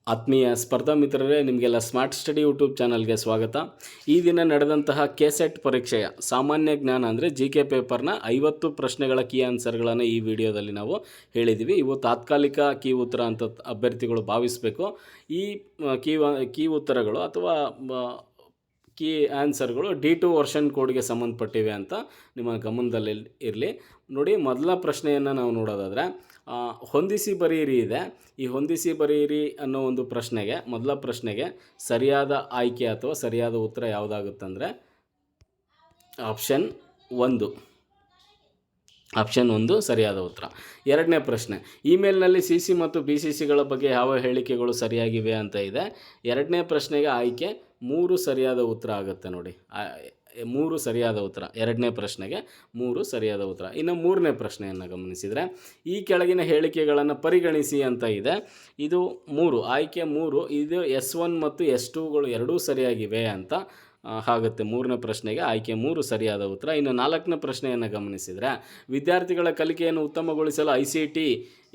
ಆತ್ಮೀಯ ಸ್ಪರ್ಧಾ ಮಿತ್ರರೇ, ನಿಮಗೆಲ್ಲ ಸ್ಮಾರ್ಟ್ ಸ್ಟಡಿ ಯೂಟ್ಯೂಬ್ ಚಾನಲ್ಗೆ ಸ್ವಾಗತ. ಈ ದಿನ ನಡೆದಂತಹ ಕೆಸೆಟ್ ಪರೀಕ್ಷೆಯ ಸಾಮಾನ್ಯ ಜ್ಞಾನ ಅಂದರೆ GK ಪೇಪರ್ನ 50 ಪ್ರಶ್ನೆಗಳ ಕೀ ಆನ್ಸರ್ಗಳನ್ನು ಈ ವಿಡಿಯೋದಲ್ಲಿ ನಾವು ಹೇಳಿದ್ದೀವಿ. ಇವು ತಾತ್ಕಾಲಿಕ ಕೀ ಉತ್ತರ ಅಂತ ಅಭ್ಯರ್ಥಿಗಳು ಭಾವಿಸಬೇಕು. ಈ ಕೀ ಉತ್ತರಗಳು ಅಥವಾ ಕೀ ಆನ್ಸರ್ಗಳು D2 ವರ್ಷನ್ ಕೋಡ್ಗೆ ಸಂಬಂಧಪಟ್ಟಿವೆ ಅಂತ ನಿಮ್ಮ ಗಮನದಲ್ಲಿ ಇರಲಿ. ನೋಡಿ, ಮೊದಲ ಪ್ರಶ್ನೆಯನ್ನು ನಾವು ನೋಡೋದಾದರೆ ಹೊಂದಿಸಿ ಬರೆಯಿರಿ ಇದೆ. ಈ ಹೊಂದಿಸಿ ಬರೆಯಿರಿ ಅನ್ನೋ ಒಂದು ಪ್ರಶ್ನೆಗೆ, ಮೊದಲ ಪ್ರಶ್ನೆಗೆ ಸರಿಯಾದ ಆಯ್ಕೆ ಅಥವಾ ಸರಿಯಾದ ಉತ್ತರ ಯಾವುದಾಗುತ್ತಂದರೆ ಆಪ್ಷನ್ 1 ಸರಿಯಾದ ಉತ್ತರ. ಎರಡನೇ ಪ್ರಶ್ನೆ, ಇಮೇಲ್ನಲ್ಲಿ CC ಮತ್ತು BCCಗಳ ಬಗ್ಗೆ ಯಾವ ಹೇಳಿಕೆಗಳು ಸರಿಯಾಗಿವೆ ಅಂತ ಇದೆ. ಎರಡನೇ ಪ್ರಶ್ನೆಗೆ ಆಯ್ಕೆ 3 ಸರಿಯಾದ ಉತ್ತರ ಆಗುತ್ತೆ. ನೋಡಿ, 3 ಸರಿಯಾದ ಉತ್ತರ. ಎರಡನೇ ಪ್ರಶ್ನೆಗೆ 3 ಸರಿಯಾದ ಉತ್ತರ. ಇನ್ನು ಮೂರನೇ ಪ್ರಶ್ನೆಯನ್ನು ಗಮನಿಸಿದರೆ, ಈ ಕೆಳಗಿನ ಹೇಳಿಕೆಗಳನ್ನು ಪರಿಗಣಿಸಿ ಅಂತ ಇದೆ. ಇದು 3 ಆಯ್ಕೆ 3, ಇದು S1 ಮತ್ತು S2ಗಳು ಎರಡೂ ಸರಿಯಾಗಿವೆ ಅಂತ ಆಗುತ್ತೆ. ಮೂರನೇ ಪ್ರಶ್ನೆಗೆ ಆಯ್ಕೆ 3 ಸರಿಯಾದ ಉತ್ತರ. ಇನ್ನು ನಾಲ್ಕನೇ ಪ್ರಶ್ನೆಯನ್ನು ಗಮನಿಸಿದರೆ, ವಿದ್ಯಾರ್ಥಿಗಳ ಕಲಿಕೆಯನ್ನು ಉತ್ತಮಗೊಳಿಸಲು ICT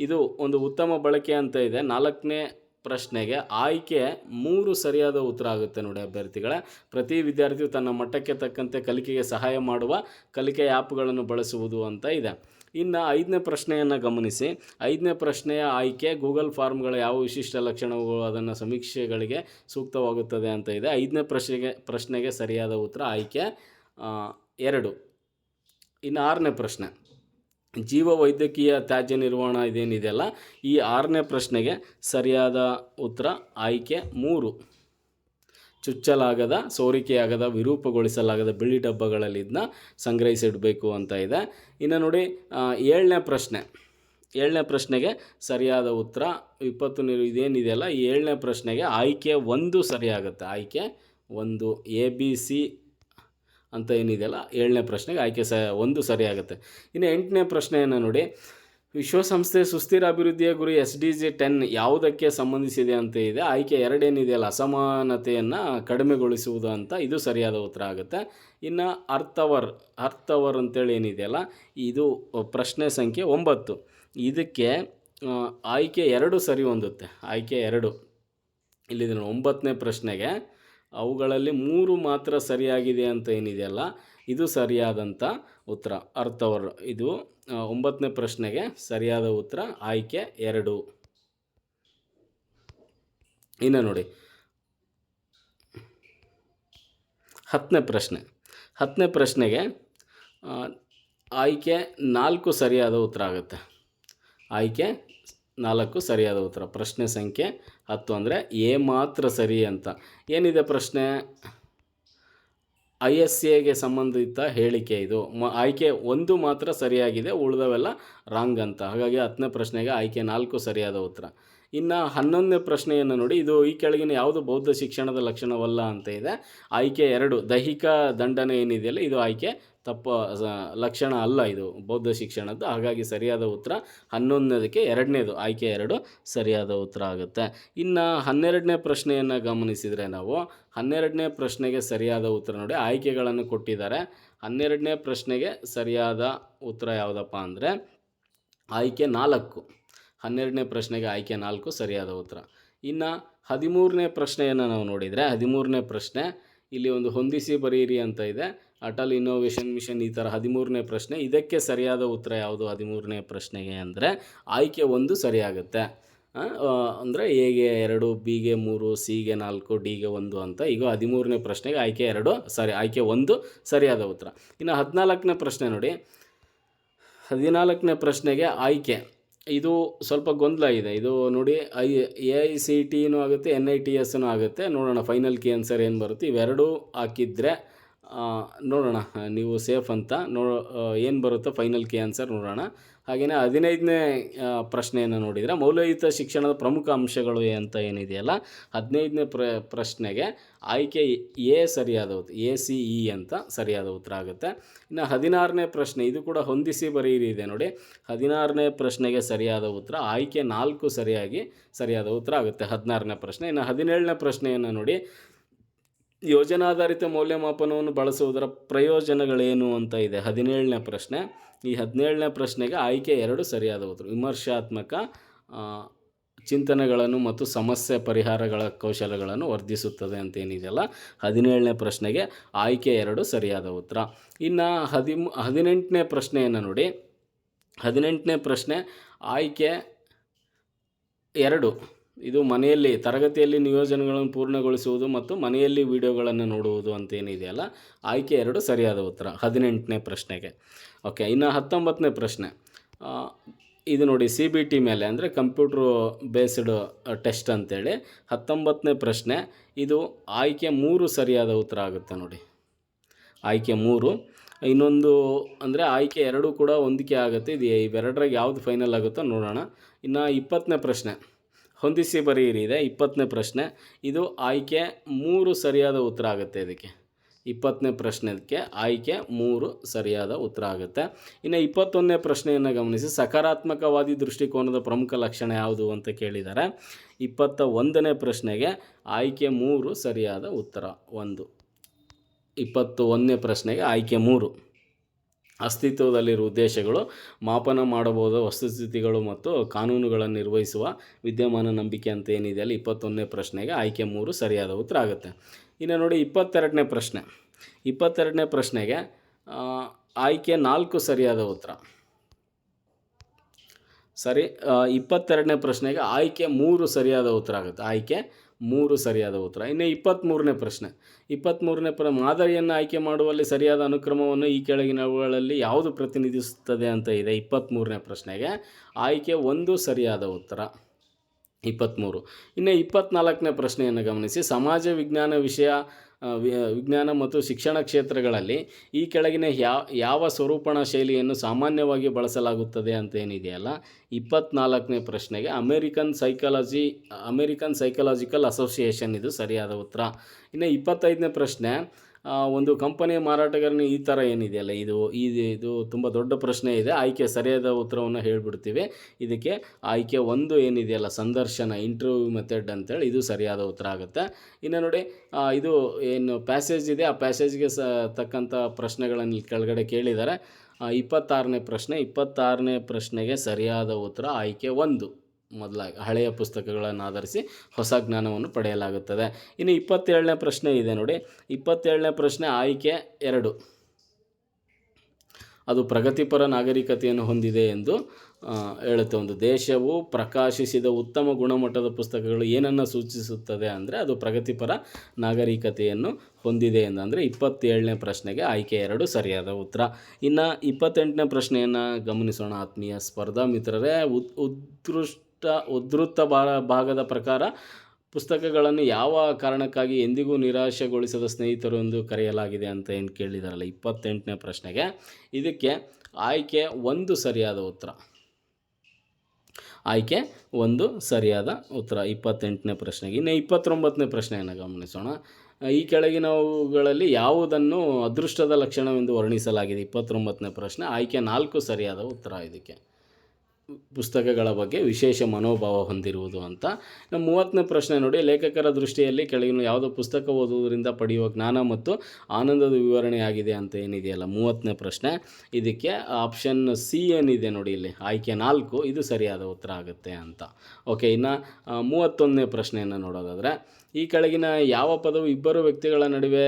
ಇದು ಒಂದು ಉತ್ತಮ ಬಳಕೆ ಅಂತ ಇದೆ. ನಾಲ್ಕನೇ ಪ್ರಶ್ನೆಗೆ ಆಯ್ಕೆ 3 ಸರಿಯಾದ ಉತ್ತರ ಆಗುತ್ತೆ. ನೋಡಿ ಅಭ್ಯರ್ಥಿಗಳೇ, ಪ್ರತಿ ವಿದ್ಯಾರ್ಥಿಯು ತನ್ನ ಮಟ್ಟಕ್ಕೆ ತಕ್ಕಂತೆ ಕಲಿಕೆಗೆ ಸಹಾಯ ಮಾಡುವ ಕಲಿಕೆ ಆ್ಯಪ್ಗಳನ್ನು ಬಳಸುವುದು ಅಂತ ಇದೆ. ಇನ್ನು ಐದನೇ ಪ್ರಶ್ನೆಯನ್ನು ಗಮನಿಸಿ. ಐದನೇ ಪ್ರಶ್ನೆಯ ಆಯ್ಕೆ ಗೂಗಲ್ ಫಾರ್ಮ್ಗಳ ಯಾವ ವಿಶಿಷ್ಟ ಲಕ್ಷಣಗಳು ಅದನ್ನು ಸಮೀಕ್ಷೆಗಳಿಗೆ ಸೂಕ್ತವಾಗುತ್ತದೆ ಅಂತ ಇದೆ. ಐದನೇ ಪ್ರಶ್ನೆಗೆ ಸರಿಯಾದ ಉತ್ತರ ಆಯ್ಕೆ 2. ಇನ್ನು ಆರನೇ ಪ್ರಶ್ನೆ, ಜೀವ ವೈದ್ಯಕೀಯ ತ್ಯಾಜ್ಯ ನಿರ್ವಹಣಾ ಇದೇನಿದೆಯಲ್ಲ, ಈ ಆರನೇ ಪ್ರಶ್ನೆಗೆ ಸರಿಯಾದ ಉತ್ತರ ಆಯ್ಕೆ 3. ಚುಚ್ಚಲಾಗದ, ಸೋರಿಕೆಯಾಗದ, ವಿರೂಪಗೊಳಿಸಲಾಗದ ಬಿಳಿ ಡಬ್ಬಗಳಲ್ಲಿ ಇದನ್ನ ಸಂಗ್ರಹಿಸಿಡಬೇಕು ಅಂತ ಇದೆ. ಇನ್ನು ನೋಡಿ, ಏಳನೇ ಪ್ರಶ್ನೆಗೆ ಸರಿಯಾದ ಉತ್ತರ 20 ಇದೇನಿದೆಯಲ್ಲ, ಈ ಏಳನೇ ಪ್ರಶ್ನೆಗೆ ಆಯ್ಕೆ 1 ಸರಿಯಾಗುತ್ತೆ. ಆಯ್ಕೆ 1 ABC ಅಂತ ಏನಿದೆಯಲ್ಲ, ಏಳನೇ ಪ್ರಶ್ನೆಗೆ ಆಯ್ಕೆ 1 ಸರಿಯಾಗುತ್ತೆ. ಇನ್ನು ಎಂಟನೇ ಪ್ರಶ್ನೆಯನ್ನು ನೋಡಿ, ವಿಶ್ವಸಂಸ್ಥೆ ಸುಸ್ಥಿರ ಅಭಿವೃದ್ಧಿಯ ಗುರಿ SDG 10 ಯಾವುದಕ್ಕೆ ಸಂಬಂಧಿಸಿದೆ ಅಂತ ಇದೆ. ಆಯ್ಕೆ 2 ಏನಿದೆಯಲ್ಲ, ಅಸಮಾನತೆಯನ್ನು ಕಡಿಮೆಗೊಳಿಸುವುದು ಅಂತ, ಇದು ಸರಿಯಾದ ಉತ್ತರ ಆಗುತ್ತೆ. ಇನ್ನು ಅರ್ಥವರ್ ಅಂತೇಳಿ ಏನಿದೆಯಲ್ಲ, ಇದು ಪ್ರಶ್ನೆ ಸಂಖ್ಯೆ 9. ಇದಕ್ಕೆ ಆಯ್ಕೆ 2 ಸರಿ ಹೊಂದುತ್ತೆ. ಆಯ್ಕೆ 2 ಇಲ್ಲಿದೆ. 9ನೇ ಪ್ರಶ್ನೆಗೆ ಅವುಗಳಲ್ಲಿ 3 ಮಾತ್ರ ಸರಿಯಾಗಿದೆ ಅಂತ ಏನಿದೆಯಲ್ಲ, ಇದು ಸರಿಯಾದಂಥ ಉತ್ತರ. ಅರ್ಥವರ್ ಇದು 9ನೇ ಪ್ರಶ್ನೆಗೆ ಸರಿಯಾದ ಉತ್ತರ ಆಯ್ಕೆ 2. ಇನ್ನು ನೋಡಿ, 10ನೇ ಪ್ರಶ್ನೆಗೆ ಆಯ್ಕೆ 4 ಸರಿಯಾದ ಉತ್ತರ ಆಗುತ್ತೆ. ಆಯ್ಕೆ 4 ಸರಿಯಾದ ಉತ್ತರ. ಪ್ರಶ್ನೆ ಸಂಖ್ಯೆ 10 ಅಂದರೆ ಎ ಮಾತ್ರ ಸರಿ ಅಂತ ಏನಿದೆ ಪ್ರಶ್ನೆ. ISAಗೆ ಸಂಬಂಧಿತ ಹೇಳಿಕೆ ಇದು. ಆಯ್ಕೆ 1 ಮಾತ್ರ ಸರಿಯಾಗಿದೆ, ಉಳಿದವೆಲ್ಲ ರಾಂಗ್ ಅಂತ. ಹಾಗಾಗಿ 10ನೇ ಪ್ರಶ್ನೆಗೆ ಆಯ್ಕೆ 4 ಸರಿಯಾದ ಉತ್ತರ. ಇನ್ನು 11ನೇ ಪ್ರಶ್ನೆಯನ್ನು ನೋಡಿ, ಇದು ಈ ಕೆಳಗಿನ ಯಾವುದು ಬೌದ್ಧ ಶಿಕ್ಷಣದ ಲಕ್ಷಣವಲ್ಲ ಅಂತ ಇದೆ. ಆಯ್ಕೆ 2 ದೈಹಿಕ ದಂಡನೆ ಏನಿದೆಯಲ್ಲ, ಇದು ಆಯ್ಕೆ ಲಕ್ಷಣ ಅಲ್ಲ, ಇದು ಬೌದ್ಧ ಶಿಕ್ಷಣದ್ದು. ಹಾಗಾಗಿ ಸರಿಯಾದ ಉತ್ತರ 11ನೇದಕ್ಕೆ 2ನೇದು ಆಯ್ಕೆ 2 ಸರಿಯಾದ ಉತ್ತರ ಆಗುತ್ತೆ. ಇನ್ನು 12ನೇ ಪ್ರಶ್ನೆಯನ್ನು ಗಮನಿಸಿದರೆ ನಾವು, 12ನೇ ಪ್ರಶ್ನೆಗೆ ಸರಿಯಾದ ಉತ್ತರ ನೋಡಿ, ಆಯ್ಕೆಗಳನ್ನು ಕೊಟ್ಟಿದ್ದಾರೆ. 12ನೇ ಪ್ರಶ್ನೆಗೆ ಸರಿಯಾದ ಉತ್ತರ ಯಾವುದಪ್ಪ ಅಂದರೆ ಆಯ್ಕೆ 4. 12ನೇ ಪ್ರಶ್ನೆಗೆ ಆಯ್ಕೆ 4 ಸರಿಯಾದ ಉತ್ತರ. ಇನ್ನು 13ನೇ ಪ್ರಶ್ನೆಯನ್ನು ನಾವು ನೋಡಿದರೆ, 13ನೇ ಪ್ರಶ್ನೆ ಇಲ್ಲಿ ಒಂದು ಹೊಂದಿಸಿ ಬರೆಯಿರಿ ಅಂತ ಇದೆ. ಅಟಲ್ ಇನ್ನೋವೇಷನ್ ಮಿಷನ್, ಈ ಥರ 13ನೇ ಪ್ರಶ್ನೆ. ಇದಕ್ಕೆ ಸರಿಯಾದ ಉತ್ತರ ಯಾವುದು 13ನೇ ಪ್ರಶ್ನೆಗೆ ಅಂದರೆ ಆಯ್ಕೆ 1 ಸರಿಯಾಗುತ್ತೆ. ಅಂದರೆ ಎಗೆ 2, ಬಿಗೆ 3, ಸಿಗೆ 4, ಡಿಗೆ 1 ಅಂತ. ಈಗ 13ನೇ ಪ್ರಶ್ನೆಗೆ ಆಯ್ಕೆ 1 ಸರಿಯಾದ ಉತ್ತರ. ಇನ್ನು 14ನೇ ಪ್ರಶ್ನೆ ನೋಡಿ, 14ನೇ ಪ್ರಶ್ನೆಗೆ ಆಯ್ಕೆ ಇದು ಸ್ವಲ್ಪ ಗೊಂದಲ ಇದೆ. ಇದು ನೋಡಿ, AICTನೂ ಆಗುತ್ತೆ, NITSನೂ ಆಗುತ್ತೆ. ನೋಡೋಣ ಫೈನಲ್ ಕೀ ಆನ್ಸರ್ ಏನು ಬರುತ್ತೆ. ಇವೆರಡೂ ಹಾಕಿದರೆ ನೋಡೋಣ ನೀವು ಸೇಫ್ ಅಂತ. ಏನು ಬರುತ್ತೋ ಫೈನಲ್ ಕೀ ಆನ್ಸರ್ ನೋಡೋಣ. ಹಾಗೆಯೇ 15ನೇ ಪ್ರಶ್ನೆಯನ್ನು ನೋಡಿದರೆ, ಮೌಲ್ಯಯುತ ಶಿಕ್ಷಣದ ಪ್ರಮುಖ ಅಂಶಗಳು ಅಂತ ಏನಿದೆಯಲ್ಲ, 15ನೇ ಪ್ರಶ್ನೆಗೆ ಆಯ್ಕೆ ಎ ಸರಿಯಾದ ಉತ್ತರ. ACE ಅಂತ ಸರಿಯಾದ ಉತ್ತರ ಆಗುತ್ತೆ. ಇನ್ನು 16ನೇ ಪ್ರಶ್ನೆ, ಇದು ಕೂಡ ಹೊಂದಿಸಿ ಬರೆಯಿರಿ ಇದೆ ನೋಡಿ. 16ನೇ ಪ್ರಶ್ನೆಗೆ ಸರಿಯಾದ ಉತ್ತರ ಆಯ್ಕೆ 4 ಸರಿಯಾದ ಉತ್ತರ ಆಗುತ್ತೆ 16ನೇ ಪ್ರಶ್ನೆ. ಇನ್ನು 17ನೇ ಪ್ರಶ್ನೆಯನ್ನು ನೋಡಿ, ಯೋಜನಾಧಾರಿತ ಮೌಲ್ಯಮಾಪನವನ್ನು ಬಳಸುವುದರ ಪ್ರಯೋಜನಗಳೇನು ಅಂತ ಇದೆ. 17ನೇ ಪ್ರಶ್ನೆ. ಈ 17ನೇ ಪ್ರಶ್ನೆಗೆ ಆಯ್ಕೆ 2 ಸರಿಯಾದ ಉತ್ತರ. ವಿಮರ್ಶಾತ್ಮಕ ಚಿಂತನೆಗಳನ್ನು ಮತ್ತು ಸಮಸ್ಯೆ ಪರಿಹಾರಗಳ ಕೌಶಲ್ಯಗಳನ್ನು ವರ್ಧಿಸುತ್ತದೆ ಅಂತ ಏನಿದೆಯಲ್ಲ 17ನೇ ಪ್ರಶ್ನೆಗೆ ಆಯ್ಕೆ 2 ಸರಿಯಾದ ಉತ್ತರ. ಇನ್ನು 18ನೇ ಪ್ರಶ್ನೆಯನ್ನು ನೋಡಿ. 18ನೇ ಪ್ರಶ್ನೆ ಆಯ್ಕೆ 2 ಇದು ಮನೆಯಲ್ಲಿ ತರಗತಿಯಲ್ಲಿ ನಿಯೋಜನೆಗಳನ್ನು ಪೂರ್ಣಗೊಳಿಸುವುದು ಮತ್ತು ಮನೆಯಲ್ಲಿ ವಿಡಿಯೋಗಳನ್ನು ನೋಡುವುದು ಅಂತ ಏನಿದೆಯಲ್ಲ ಆಯ್ಕೆ 2 ಸರಿಯಾದ ಉತ್ತರ 18ನೇ ಪ್ರಶ್ನೆಗೆ. ಓಕೆ, ಇನ್ನು 19ನೇ ಪ್ರಶ್ನೆ ಇದು ನೋಡಿ CBT ಮೇಲೆ ಅಂದರೆ ಕಂಪ್ಯೂಟ್ರು ಬೇಸ್ಡ್ ಟೆಸ್ಟ್ ಅಂತೇಳಿ 19ನೇ ಪ್ರಶ್ನೆ ಇದು ಆಯ್ಕೆ 3 ಸರಿಯಾದ ಉತ್ತರ ಆಗುತ್ತೆ ನೋಡಿ. ಆಯ್ಕೆ 3 ಇನ್ನೊಂದು ಅಂದರೆ ಆಯ್ಕೆ 2 ಕೂಡ ಹೊಂದಿಕೆ ಆಗುತ್ತೆ. ಇದು ಇವೆರಡರಾಗ ಯಾವುದು ಫೈನಲ್ ಆಗುತ್ತೋ ನೋಡೋಣ. ಇನ್ನು 20ನೇ ಪ್ರಶ್ನೆ ಹೊಂದಿಸಿ ಬರೆಯಿರಿ ಇದೆ 20ನೇ ಪ್ರಶ್ನೆ ಇದು ಆಯ್ಕೆ 3 ಸರಿಯಾದ ಉತ್ತರ ಆಗುತ್ತೆ. ಇದಕ್ಕೆ 20ನೇ ಪ್ರಶ್ನೆಗೆ ಆಯ್ಕೆ 3 ಸರಿಯಾದ ಉತ್ತರ ಆಗುತ್ತೆ. ಇನ್ನು 21ನೇ ಪ್ರಶ್ನೆಯನ್ನು ಗಮನಿಸಿ. ಸಕಾರಾತ್ಮಕವಾದಿ ದೃಷ್ಟಿಕೋನದ ಪ್ರಮುಖ ಲಕ್ಷಣ ಯಾವುದು ಅಂತ ಕೇಳಿದ್ದಾರೆ. 21ನೇ ಪ್ರಶ್ನೆಗೆ ಆಯ್ಕೆ 3 ಸರಿಯಾದ ಉತ್ತರ 1. 21ನೇ ಪ್ರಶ್ನೆಗೆ ಆಯ್ಕೆ 3 ಅಸ್ತಿತ್ವದಲ್ಲಿರುವ ಉದ್ದೇಶಗಳು, ಮಾಪನ ಮಾಡಬಹುದಾದ ವಸ್ತುಸ್ಥಿತಿಗಳು ಮತ್ತು ಕಾನೂನುಗಳನ್ನು ನಿರ್ವಹಿಸುವ ವಿದ್ಯಮಾನ ನಂಬಿಕೆ ಅಂತ ಏನಿದೆಯಲ್ಲ 21ನೇ ಪ್ರಶ್ನೆಗೆ ಆಯ್ಕೆ 3 ಸರಿಯಾದ ಉತ್ತರ ಆಗುತ್ತೆ. ಇನ್ನು ನೋಡಿ 22ನೇ ಪ್ರಶ್ನೆ. 22ನೇ ಪ್ರಶ್ನೆಗೆ ಆಯ್ಕೆ 4 ಸರಿಯಾದ ಉತ್ತರ. ಸರಿ, 22ನೇ ಪ್ರಶ್ನೆಗೆ ಆಯ್ಕೆ 3 ಸರಿಯಾದ ಉತ್ತರ ಆಗುತ್ತೆ. ಆಯ್ಕೆ 3 ಸರಿಯಾದ ಉತ್ತರ. ಇನ್ನು 23ನೇ ಪ್ರಶ್ನೆ. 23ನೇ ಮಾದರಿಯನ್ನು ಆಯ್ಕೆ ಮಾಡುವಲ್ಲಿ ಸರಿಯಾದ ಅನುಕ್ರಮವನ್ನು ಈ ಕೆಳಗಿನವುಗಳಲ್ಲಿ ಯಾವುದು ಪ್ರತಿನಿಧಿಸುತ್ತದೆ ಅಂತ ಇದೆ. 23ನೇ ಪ್ರಶ್ನೆಗೆ ಆಯ್ಕೆ 1 ಸರಿಯಾದ ಉತ್ತರ 23. ಇನ್ನು 24ನೇ ಪ್ರಶ್ನೆಯನ್ನು ಗಮನಿಸಿ. ಸಮಾಜ ವಿಜ್ಞಾನ ವಿಜ್ಞಾನ ಮತ್ತು ಶಿಕ್ಷಣ ಕ್ಷೇತ್ರಗಳಲ್ಲಿ ಈ ಕೆಳಗಿನ ಯಾವ ಸ್ವರೂಪಣ ಶೈಲಿಯನ್ನು ಸಾಮಾನ್ಯವಾಗಿ ಬಳಸಲಾಗುತ್ತದೆ ಅಂತ ಏನಿದೆಯಲ್ಲ 24ನೇ ಪ್ರಶ್ನೆಗೆ ಅಮೇರಿಕನ್ ಸೈಕಾಲಜಿಕಲ್ ಅಸೋಸಿಯೇಷನ್ ಇದು ಸರಿಯಾದ ಉತ್ತರ. ಇನ್ನು 25ನೇ ಪ್ರಶ್ನೆ ಒಂದು ಕಂಪನಿಯ ಮಾರಾಟಗಾರನ ಈ ಥರ ಏನಿದೆಯಲ್ಲ ಇದು ತುಂಬ ದೊಡ್ಡ ಪ್ರಶ್ನೆ ಇದೆ. ಆಯ್ಕೆ ಸರಿಯಾದ ಉತ್ತರವನ್ನು ಹೇಳಿಬಿಡ್ತೀವಿ. ಇದಕ್ಕೆ ಆಯ್ಕೆ 1 ಏನಿದೆಯಲ್ಲ ಸಂದರ್ಶನ ಇಂಟರ್ವ್ಯೂ ಮೆಥಡ್ ಅಂತೇಳಿ ಇದು ಸರಿಯಾದ ಉತ್ತರ ಆಗುತ್ತೆ. ಇನ್ನು ನೋಡಿ ಇದು ಏನು ಪ್ಯಾಸೇಜ್ ಇದೆ ಆ ಪ್ಯಾಸೇಜ್ಗೆ ತಕ್ಕಂಥ ಪ್ರಶ್ನೆಗಳನ್ನು ಕೆಳಗಡೆ ಕೇಳಿದ್ದಾರೆ. 26ನೇ ಪ್ರಶ್ನೆಗೆ ಸರಿಯಾದ ಉತ್ತರ ಆಯ್ಕೆ 1. ಮೊದಲಾಗಿ ಹಳೆಯ ಪುಸ್ತಕಗಳನ್ನು ಆಧರಿಸಿ ಹೊಸ ಜ್ಞಾನವನ್ನು ಪಡೆಯಲಾಗುತ್ತದೆ. ಇನ್ನು 27ನೇ ಪ್ರಶ್ನೆ ಇದೆ ನೋಡಿ. 27ನೇ ಪ್ರಶ್ನೆ ಆಯ್ಕೆ 2 ಅದು ಪ್ರಗತಿಪರ ನಾಗರಿಕತೆಯನ್ನು ಹೊಂದಿದೆ ಎಂದು ಹೇಳುತ್ತೆ. ಒಂದು ದೇಶವು ಪ್ರಕಾಶಿಸಿದ ಉತ್ತಮ ಗುಣಮಟ್ಟದ ಪುಸ್ತಕಗಳು ಏನನ್ನು ಸೂಚಿಸುತ್ತದೆ ಅಂದರೆ ಅದು ಪ್ರಗತಿಪರ ನಾಗರಿಕತೆಯನ್ನು ಹೊಂದಿದೆ ಅಂದರೆ 27ನೇ ಪ್ರಶ್ನೆಗೆ ಆಯ್ಕೆ 2 ಸರಿಯಾದ ಉತ್ತರ. ಇನ್ನು 28ನೇ ಪ್ರಶ್ನೆಯನ್ನು ಗಮನಿಸೋಣ ಆತ್ಮೀಯ ಸ್ಪರ್ಧಾ ಮಿತ್ರರೇ. ಉದ್ಧೃತ ಭಾಗದ ಪ್ರಕಾರ ಪುಸ್ತಕಗಳನ್ನು ಯಾವ ಕಾರಣಕ್ಕಾಗಿ ಎಂದಿಗೂ ನಿರಾಶೆಗೊಳಿಸದ ಸ್ನೇಹಿತರು ಎಂದು ಕರೆಯಲಾಗಿದೆ ಅಂತ ಏನು ಕೇಳಿದಾರಲ್ಲ 28ನೇ ಪ್ರಶ್ನೆಗೆ ಇದಕ್ಕೆ ಆಯ್ಕೆ 1 ಸರಿಯಾದ ಉತ್ತರ. ಆಯ್ಕೆ 1 ಸರಿಯಾದ ಉತ್ತರ 28ನೇ ಪ್ರಶ್ನೆಗೆ. ಇನ್ನು 29ನೇ ಪ್ರಶ್ನೆಯನ್ನು ಗಮನಿಸೋಣ. ಈ ಕೆಳಗಿನವುಗಳಲ್ಲಿ ಯಾವುದನ್ನು ಅದೃಷ್ಟದ ಲಕ್ಷಣವೆಂದು ವರ್ಣಿಸಲಾಗಿದೆ. 29ನೇ ಪ್ರಶ್ನೆ ಆಯ್ಕೆ 4 ಸರಿಯಾದ ಉತ್ತರ. ಇದಕ್ಕೆ ಪುಸ್ತಕಗಳ ಬಗ್ಗೆ ವಿಶೇಷ ಮನೋಭಾವ ಹೊಂದಿರುವುದು ಅಂತ. 30ನೇ ಪ್ರಶ್ನೆ ನೋಡಿ. ಲೇಖಕರ ದೃಷ್ಟಿಯಲ್ಲಿ ಕೆಳಗಿನ ಯಾವುದೋ ಪುಸ್ತಕ ಓದುವುದರಿಂದ ಪಡೆಯುವ ಜ್ಞಾನ ಮತ್ತು ಆನಂದದ ವಿವರಣೆಯಾಗಿದೆ ಅಂತ ಏನಿದೆಯಲ್ಲ 30ನೇ ಪ್ರಶ್ನೆ ಇದಕ್ಕೆ ಆಪ್ಷನ್ ಸಿ ಏನಿದೆ ನೋಡಿ ಇಲ್ಲಿ ಆಯ್ಕೆ 4 ಇದು ಸರಿಯಾದ ಉತ್ತರ ಆಗುತ್ತೆ ಅಂತ. ಓಕೆ, ಇನ್ನು 31ನೇ ಪ್ರಶ್ನೆಯನ್ನು ನೋಡೋದಾದರೆ ಈ ಕೆಳಗಿನ ಯಾವ ಪದವು ಇಬ್ಬರು ವ್ಯಕ್ತಿಗಳ ನಡುವೆ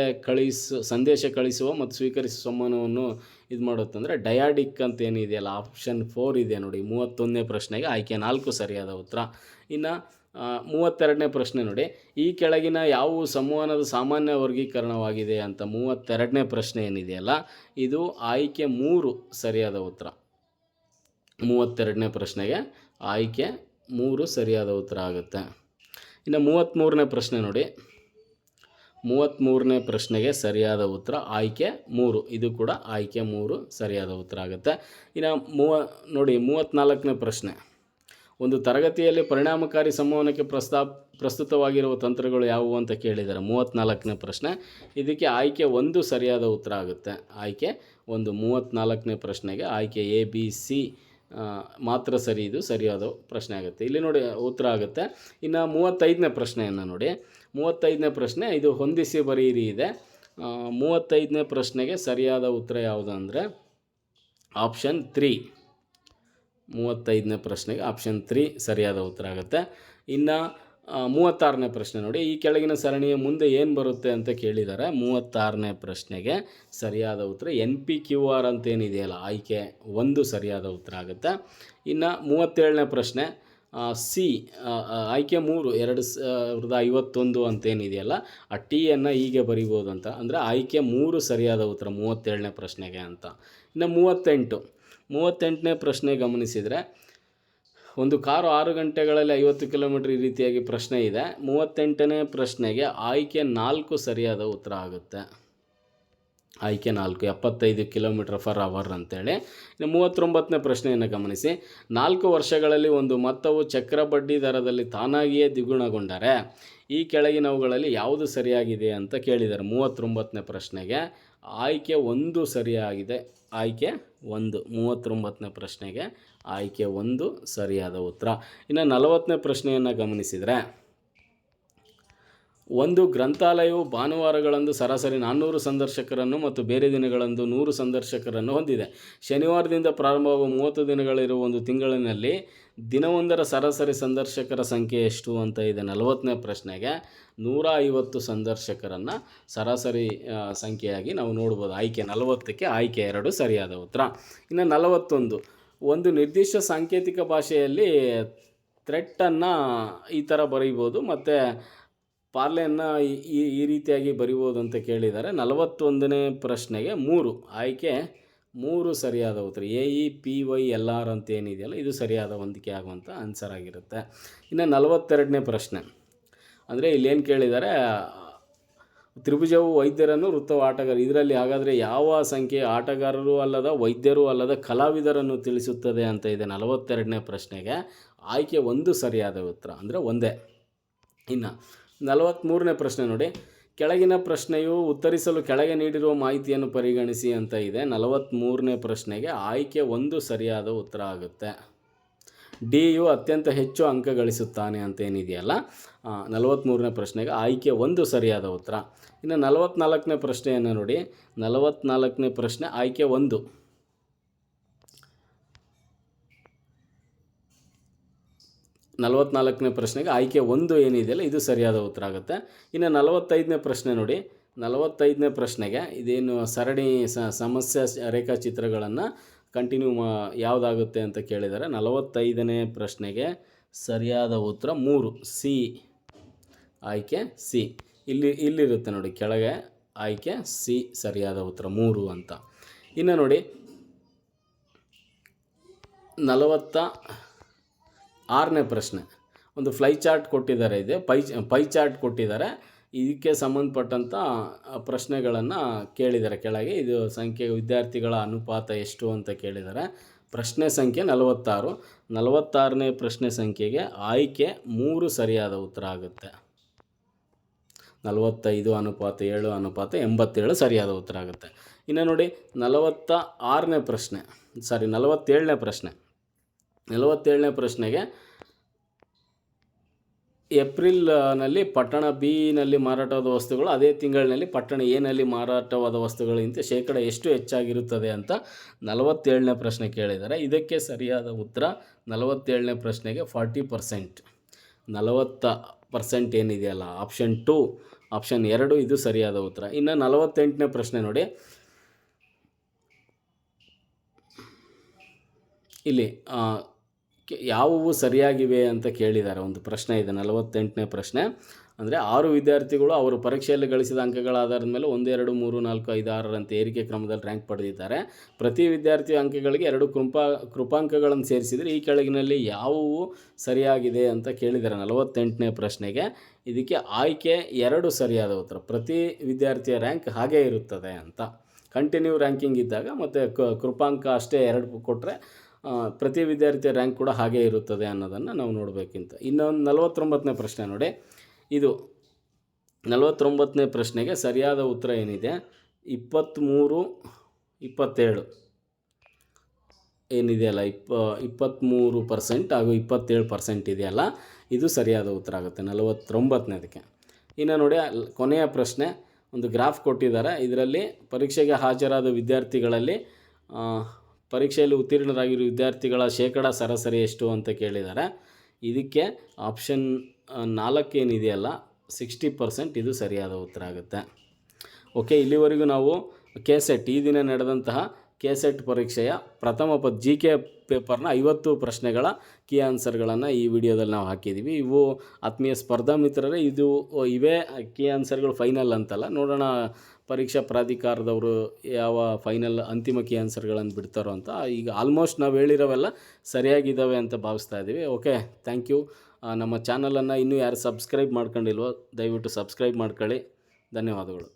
ಸಂದೇಶ ಕಳಿಸುವ ಮತ್ತು ಸ್ವೀಕರಿಸುವ ಸಂವಹನವನ್ನು ಇದು ಮಾಡುತ್ತಂದರೆ ಡಯಾಡಿಕ್ ಅಂತ ಏನಿದೆಯಲ್ಲ ಆಪ್ಷನ್ 4 ಇದೆ ನೋಡಿ 31ನೇ ಪ್ರಶ್ನೆಗೆ ಆಯ್ಕೆ 4 ಸರಿಯಾದ ಉತ್ತರ. ಇನ್ನು 32ನೇ ಪ್ರಶ್ನೆ ನೋಡಿ. ಈ ಕೆಳಗಿನ ಯಾವ ಸಂವಹನದ ಸಾಮಾನ್ಯ ವರ್ಗೀಕರಣವಾಗಿದೆ ಅಂತ 32ನೇ ಪ್ರಶ್ನೆ ಏನಿದೆಯಲ್ಲ ಇದು ಆಯ್ಕೆ 3 ಸರಿಯಾದ ಉತ್ತರ. 32ನೇ ಪ್ರಶ್ನೆಗೆ ಆಯ್ಕೆ 3 ಸರಿಯಾದ ಉತ್ತರ ಆಗುತ್ತೆ. ಇನ್ನು 33ನೇ ಪ್ರಶ್ನೆ ನೋಡಿ. 33ನೇ ಪ್ರಶ್ನೆಗೆ ಸರಿಯಾದ ಉತ್ತರ ಆಯ್ಕೆ 3 ಇದು ಕೂಡ ಆಯ್ಕೆ 3 ಸರಿಯಾದ ಉತ್ತರ ಆಗುತ್ತೆ. ಇನ್ನು ನೋಡಿ 34ನೇ ಪ್ರಶ್ನೆ. ಒಂದು ತರಗತಿಯಲ್ಲಿ ಪರಿಣಾಮಕಾರಿ ಸಂವಹನಕ್ಕೆ ಪ್ರಸ್ತುತವಾಗಿರುವ ತಂತ್ರಗಳು ಯಾವುವು ಅಂತ ಕೇಳಿದ್ದಾರೆ. 34ನೇ ಪ್ರಶ್ನೆ ಇದಕ್ಕೆ ಆಯ್ಕೆ 1 ಸರಿಯಾದ ಉತ್ತರ ಆಗುತ್ತೆ. ಆಯ್ಕೆ 1 34ನೇ ಪ್ರಶ್ನೆಗೆ ಆಯ್ಕೆ ABC ಮಾತ್ರ ಸರಿ ಇದು ಸರಿಯಾದ ಪ್ರಶ್ನೆ ಆಗುತ್ತೆ. ಇಲ್ಲಿ ನೋಡಿ ಉತ್ತರ ಆಗುತ್ತೆ. ಇನ್ನು 35ನೇ ಪ್ರಶ್ನೆಯನ್ನು ನೋಡಿ. 35ನೇ ಪ್ರಶ್ನೆ ಇದು ಹೊಂದಿಸಿ ಬರೆಯಿರಿ ಇದೆ. 35ನೇ ಪ್ರಶ್ನೆಗೆ ಸರಿಯಾದ ಉತ್ತರ ಯಾವುದು ಅಂದರೆ ಆಪ್ಷನ್ 3 35ನೇ ಪ್ರಶ್ನೆಗೆ ಆಪ್ಷನ್ 3 ಸರಿಯಾದ ಉತ್ತರ ಆಗುತ್ತೆ. ಇನ್ನು 36ನೇ ಪ್ರಶ್ನೆ ನೋಡಿ, ಈ ಕೆಳಗಿನ ಸರಣಿಯ ಮುಂದೆ ಏನು ಬರುತ್ತೆ ಅಂತ ಕೇಳಿದ್ದಾರೆ. 36ನೇ ಪ್ರಶ್ನೆಗೆ ಸರಿಯಾದ ಉತ್ತರ NPQR ಅಂತೇನಿದೆಯಲ್ಲ, ಆಯ್ಕೆ 1 ಸರಿಯಾದ ಉತ್ತರ ಆಗುತ್ತೆ. ಇನ್ನು 37ನೇ ಪ್ರಶ್ನೆ ಸಿ, ಆಯ್ಕೆ 3 2051 ಅಂತೇನಿದೆಯಲ್ಲ, ಆ ಟಿಯನ್ನು ಹೀಗೆ ಬರಿಬೋದು ಅಂತ, ಅಂದರೆ ಆಯ್ಕೆ 3 ಸರಿಯಾದ ಉತ್ತರ 37ನೇ ಪ್ರಶ್ನೆಗೆ ಅಂತ. ಇನ್ನು 38ನೇ ಪ್ರಶ್ನೆ ಗಮನಿಸಿದರೆ, ಒಂದು ಕಾರು 6 ಗಂಟೆಗಳಲ್ಲಿ 50 ಕಿಲೋಮೀಟ್ರ್ ಈ ರೀತಿಯಾಗಿ ಪ್ರಶ್ನೆ ಇದೆ. 38ನೇ ಪ್ರಶ್ನೆಗೆ ಆಯ್ಕೆ 4 ಸರಿಯಾದ ಉತ್ತರ ಆಗುತ್ತೆ. ಆಯ್ಕೆ 4 75 km/h ಅಂತೇಳಿ. ಇನ್ನು 39ನೇ ಪ್ರಶ್ನೆಯನ್ನು ಗಮನಿಸಿ, 4 ವರ್ಷಗಳಲ್ಲಿ ಒಂದು ಮೊತ್ತವು ಚಕ್ರ ಬಡ್ಡಿ ದರದಲ್ಲಿ ತಾನಾಗಿಯೇ ದ್ವಿಗುಣಗೊಂಡರೆ ಈ ಕೆಳಗಿನವುಗಳಲ್ಲಿ ಯಾವುದು ಸರಿಯಾಗಿದೆ ಅಂತ ಕೇಳಿದ್ದಾರೆ. 39ನೇ ಪ್ರಶ್ನೆಗೆ ಆಯ್ಕೆ 1 ಸರಿಯಾಗಿದೆ. ಆಯ್ಕೆ 1 39ನೇ ಪ್ರಶ್ನೆಗೆ ಆಯ್ಕೆ 1 ಸರಿಯಾದ ಉತ್ತರ. ಇನ್ನು 40ನೇ ಪ್ರಶ್ನೆಯನ್ನು ಗಮನಿಸಿದರೆ, ಒಂದು ಗ್ರಂಥಾಲಯವು ಭಾನುವಾರಗಳಂದು ಸರಾಸರಿ 400 ಸಂದರ್ಶಕರನ್ನು ಮತ್ತು ಬೇರೆ ದಿನಗಳಂದು 100 ಸಂದರ್ಶಕರನ್ನು ಹೊಂದಿದೆ. ಶನಿವಾರದಿಂದ ಪ್ರಾರಂಭವಾಗುವ 30 ದಿನಗಳಿರುವ ಒಂದು ತಿಂಗಳಿನಲ್ಲಿ ದಿನವೊಂದರ ಸರಾಸರಿ ಸಂದರ್ಶಕರ ಸಂಖ್ಯೆ ಎಷ್ಟು ಅಂತ ಇದೆ. 40ನೇ ಪ್ರಶ್ನೆಗೆ 150 ಸಂದರ್ಶಕರನ್ನು ಸರಾಸರಿ ಸಂಖ್ಯೆಯಾಗಿ ನಾವು ನೋಡ್ಬೋದು. ಆಯ್ಕೆ 40ಕ್ಕೆ ಆಯ್ಕೆ 2 ಸರಿಯಾದ ಉತ್ತರ. ಇನ್ನು 41, ಒಂದು ನಿರ್ದಿಷ್ಟ ಸಾಂಕೇತಿಕ ಭಾಷೆಯಲ್ಲಿ ಥ್ರೆಟ್ಟನ್ನು ಈ ಥರ ಬರೀಬೋದು ಮತ್ತು ಪಾರ್ಲೆಯನ್ನು ಈ ರೀತಿಯಾಗಿ ಬರಿಬೋದು ಅಂತ ಕೇಳಿದ್ದಾರೆ. 41ನೇ ಪ್ರಶ್ನೆಗೆ 3, ಆಯ್ಕೆ 3 ಸರಿಯಾದ ಉತ್ತರ. AEPYLR ಅಂತ ಏನಿದೆಯಲ್ಲ, ಇದು ಸರಿಯಾದ ಹೊಂದಿಕೆ ಆಗುವಂಥ ಆನ್ಸರ್ ಆಗಿರುತ್ತೆ. ಇನ್ನು 42ನೇ ಪ್ರಶ್ನೆ, ಅಂದರೆ ಇಲ್ಲೇನು ಕೇಳಿದ್ದಾರೆ, ತ್ರಿಭುಜವು ವೈದ್ಯರನ್ನು ವೃತ್ತವು ಆಟಗಾರರು, ಇದರಲ್ಲಿ ಹಾಗಾದರೆ ಯಾವ ಸಂಖ್ಯೆ ಆಟಗಾರರು ಅಲ್ಲದ ವೈದ್ಯರು ಅಲ್ಲದ ಕಲಾವಿದರನ್ನು ತಿಳಿಸುತ್ತದೆ ಅಂತ ಇದೆ. 42ನೇ ಪ್ರಶ್ನೆಗೆ ಆಯ್ಕೆ 1 ಸರಿಯಾದ ಉತ್ತರ, ಅಂದರೆ ಒಂದೇ. ಇನ್ನು 43ನೇ ಪ್ರಶ್ನೆ ನೋಡಿ, ಕೆಳಗಿನ ಪ್ರಶ್ನೆಯು ಉತ್ತರಿಸಲು ಕೆಳಗೆ ನೀಡಿರುವ ಮಾಹಿತಿಯನ್ನು ಪರಿಗಣಿಸಿ ಅಂತ ಇದೆ. 43ನೇ ಪ್ರಶ್ನೆಗೆ ಆಯ್ಕೆ 1 ಸರಿಯಾದ ಉತ್ತರ ಆಗುತ್ತೆ. ಡಿಯು ಅತ್ಯಂತ ಹೆಚ್ಚು ಅಂಕ ಗಳಿಸುತ್ತಾನೆ ಅಂತೇನಿದೆಯಲ್ಲ, 43ನೇ ಪ್ರಶ್ನೆಗೆ ಆಯ್ಕೆ 1 ಸರಿಯಾದ ಉತ್ತರ. ಇನ್ನು 44ನೇ ಪ್ರಶ್ನೆಯನ್ನು ನೋಡಿ, 44ನೇ ಪ್ರಶ್ನೆ ಆಯ್ಕೆ 1. 44ನೇ ಪ್ರಶ್ನೆಗೆ ಆಯ್ಕೆ 1 ಏನಿದೆಯಲ್ಲ, ಇದು ಸರಿಯಾದ ಉತ್ತರ ಆಗುತ್ತೆ. ಇನ್ನು 45ನೇ ಪ್ರಶ್ನೆ ನೋಡಿ, 45ನೇ ಪ್ರಶ್ನೆಗೆ ಇದೇನು ಸರಣಿ ಸಮಸ್ಯೆ ರೇಖಾಚಿತ್ರಗಳನ್ನು ಕಂಟಿನ್ಯೂ ಯಾವುದಾಗುತ್ತೆ ಅಂತ ಕೇಳಿದ್ದಾರೆ. 45ನೇ ಪ್ರಶ್ನೆಗೆ ಸರಿಯಾದ ಉತ್ತರ 3, ಸಿ, ಆಯ್ಕೆ ಸಿ. ಇಲ್ಲಿರುತ್ತೆ ನೋಡಿ ಕೆಳಗೆ, ಆಯ್ಕೆ ಸಿ ಸರಿಯಾದ ಉತ್ತರ 3 ಅಂತ. ಇನ್ನು ನೋಡಿ 46ನೇ ಪ್ರಶ್ನೆ, ಒಂದು ಫ್ಲೈ ಚಾರ್ಟ್ ಕೊಟ್ಟಿದ್ದಾರೆ, ಇದೆ ಪೈ ಚಾರ್ಟ್ ಕೊಟ್ಟಿದ್ದಾರೆ. ಇದಕ್ಕೆ ಸಂಬಂಧಪಟ್ಟಂಥ ಪ್ರಶ್ನೆಗಳನ್ನು ಕೇಳಿದ್ದಾರೆ ಕೆಳಗೆ. ಇದು ವಿದ್ಯಾರ್ಥಿಗಳ ಅನುಪಾತ ಎಷ್ಟು ಅಂತ ಕೇಳಿದ್ದಾರೆ. ಪ್ರಶ್ನೆ ಸಂಖ್ಯೆ 46. 46ನೇ ಪ್ರಶ್ನೆ ಸಂಖ್ಯೆಗೆ ಆಯ್ಕೆ 3 ಸರಿಯಾದ ಉತ್ತರ ಆಗುತ್ತೆ. 45 ಅನುಪಾತ 7 ಅನುಪಾತ 87 ಸರಿಯಾದ ಉತ್ತರ ಆಗುತ್ತೆ. ಇನ್ನು ನೋಡಿ 47ನೇ ಪ್ರಶ್ನೆ, 47ನೇ ಪ್ರಶ್ನೆಗೆ ಏಪ್ರಿಲ್ನಲ್ಲಿ ಪಟ್ಟಣ ಬಿನಲ್ಲಿ ಮಾರಾಟವಾದ ವಸ್ತುಗಳು ಅದೇ ತಿಂಗಳಿನಲ್ಲಿ ಪಟ್ಟಣ ಎನಲ್ಲಿ ಮಾರಾಟವಾದ ವಸ್ತುಗಳಿಗಿಂತ ಶೇಕಡ ಎಷ್ಟು ಹೆಚ್ಚಾಗಿರುತ್ತದೆ ಅಂತ 47ನೇ ಪ್ರಶ್ನೆ ಕೇಳಿದ್ದಾರೆ. ಇದಕ್ಕೆ ಸರಿಯಾದ ಉತ್ತರ 47ನೇ ಪ್ರಶ್ನೆಗೆ 40%. 40% ಏನಿದೆಯಲ್ಲ, ಆಪ್ಷನ್ 2 ಇದು ಸರಿಯಾದ ಉತ್ತರ. ಇನ್ನು 48ನೇ ಪ್ರಶ್ನೆ ನೋಡಿ, ಇಲ್ಲಿ ಯಾವುವು ಸರಿಯಾಗಿವೆ ಅಂತ ಕೇಳಿದ್ದಾರೆ. ಒಂದು ಪ್ರಶ್ನೆ ಇದೆ 48ನೇ ಪ್ರಶ್ನೆ. ಅಂದರೆ 6 ವಿದ್ಯಾರ್ಥಿಗಳು ಅವರು ಪರೀಕ್ಷೆಯಲ್ಲಿ ಗಳಿಸಿದ ಅಂಕಗಳ ಆಧಾರದ ಮೇಲೆ 1, 2, 3, 4, 5, 6ರಂತೆ ಏರಿಕೆ ಕ್ರಮದಲ್ಲಿ ರ್ಯಾಂಕ್ ಪಡೆದಿದ್ದಾರೆ. ಪ್ರತಿ ವಿದ್ಯಾರ್ಥಿ ಅಂಕಗಳಿಗೆ 2 ಕೃಪಾಂಕಗಳನ್ನು ಸೇರಿಸಿದರೆ ಈ ಕೆಳಗಿನಲ್ಲಿ ಯಾವುವು ಸರಿಯಾಗಿದೆ ಅಂತ ಕೇಳಿದ್ದಾರೆ 48ನೇ ಪ್ರಶ್ನೆಗೆ. ಇದಕ್ಕೆ ಆಯ್ಕೆ 2 ಸರಿಯಾದ ಉತ್ತರ. ಪ್ರತಿ ವಿದ್ಯಾರ್ಥಿಯ ರ್ಯಾಂಕ್ ಹಾಗೇ ಇರುತ್ತದೆ ಅಂತ. ಕಂಟಿನ್ಯೂ ರ್ಯಾಂಕಿಂಗ್ ಇದ್ದಾಗ ಮತ್ತು ಕೃಪಾಂಕ ಅಷ್ಟೇ 2 ಕೊಟ್ಟರೆ ಪ್ರತಿ ವಿದ್ಯಾರ್ಥಿಯ ರ್ಯಾಂಕ್ ಕೂಡ ಹಾಗೇ ಇರುತ್ತದೆ ಅನ್ನೋದನ್ನು ನಾವು ನೋಡಬೇಕಿಂತ. ಇನ್ನೊಂದು 49ನೇ ಪ್ರಶ್ನೆ ನೋಡಿ, ಇದು 49ನೇ ಪ್ರಶ್ನೆಗೆ ಸರಿಯಾದ ಉತ್ತರ ಏನಿದೆ 23, 27 ಏನಿದೆಯಲ್ಲ, 23% ಹಾಗೂ 27% ಇದೆಯಲ್ಲ, ಇದು ಸರಿಯಾದ ಉತ್ತರ ಆಗುತ್ತೆ 49ನೇದಕ್ಕೆ. ಇನ್ನು ನೋಡಿ ಕೊನೆಯ ಪ್ರಶ್ನೆ, ಒಂದು ಗ್ರಾಫ್ ಕೊಟ್ಟಿದ್ದಾರೆ. ಇದರಲ್ಲಿ ಪರೀಕ್ಷೆಗೆ ಹಾಜರಾದ ವಿದ್ಯಾರ್ಥಿಗಳಲ್ಲಿ ಪರೀಕ್ಷೆಯಲ್ಲಿ ಉತ್ತೀರ್ಣರಾಗಿರೋ ವಿದ್ಯಾರ್ಥಿಗಳ ಶೇಕಡ ಸರಾಸರಿ ಎಷ್ಟು ಅಂತ ಕೇಳಿದ್ದಾರೆ. ಇದಕ್ಕೆ ಆಪ್ಷನ್ 4 ಏನಿದೆಯಲ್ಲ 60% ಇದು ಸರಿಯಾದ ಉತ್ತರ ಆಗುತ್ತೆ. ಓಕೆ, ಇಲ್ಲಿವರೆಗೂ ನಾವು ಕೆಸೆಟ್ ಈ ದಿನ ನಡೆದಂತಹ ಕೆಸೆಟ್ ಪರೀಕ್ಷೆಯ ಪ್ರಥಮ GK ಪೇಪರ್ನ 50 ಪ್ರಶ್ನೆಗಳ ಕೀ ಆನ್ಸರ್ಗಳನ್ನು ಈ ವಿಡಿಯೋದಲ್ಲಿ ನಾವು ಹಾಕಿದ್ದೀವಿ. ಇವು ಆತ್ಮೀಯ ಸ್ಪರ್ಧಾ ಮಿತ್ರರೇ, ಇವೇ ಕೀ ಆನ್ಸರ್ಗಳು ಫೈನಲ್ ಅಂತಲ್ಲ. ನೋಡೋಣ ಪರೀಕ್ಷಾ ಪ್ರಾಧಿಕಾರದವರು ಯಾವ ಅಂತಿಮ ಕೀ ಆನ್ಸರ್ಗಳನ್ನು ಬಿಡ್ತಾರೋ ಅಂತ. ಈಗ ಆಲ್ಮೋಸ್ಟ್ ನಾವು ಹೇಳಿರೋವೆಲ್ಲ ಸರಿಯಾಗಿದ್ದಾವೆ ಅಂತ ಭಾವಿಸ್ತಾ ಇದ್ದೀವಿ. Okay, thank you. ನಮ್ಮ ಚಾನಲನ್ನು ಇನ್ನೂ ಯಾರು ಸಬ್ಸ್ಕ್ರೈಬ್ ಮಾಡ್ಕೊಂಡಿಲ್ವೋ ದಯವಿಟ್ಟು ಸಬ್ಸ್ಕ್ರೈಬ್ ಮಾಡ್ಕೊಳ್ಳಿ. ಧನ್ಯವಾದಗಳು.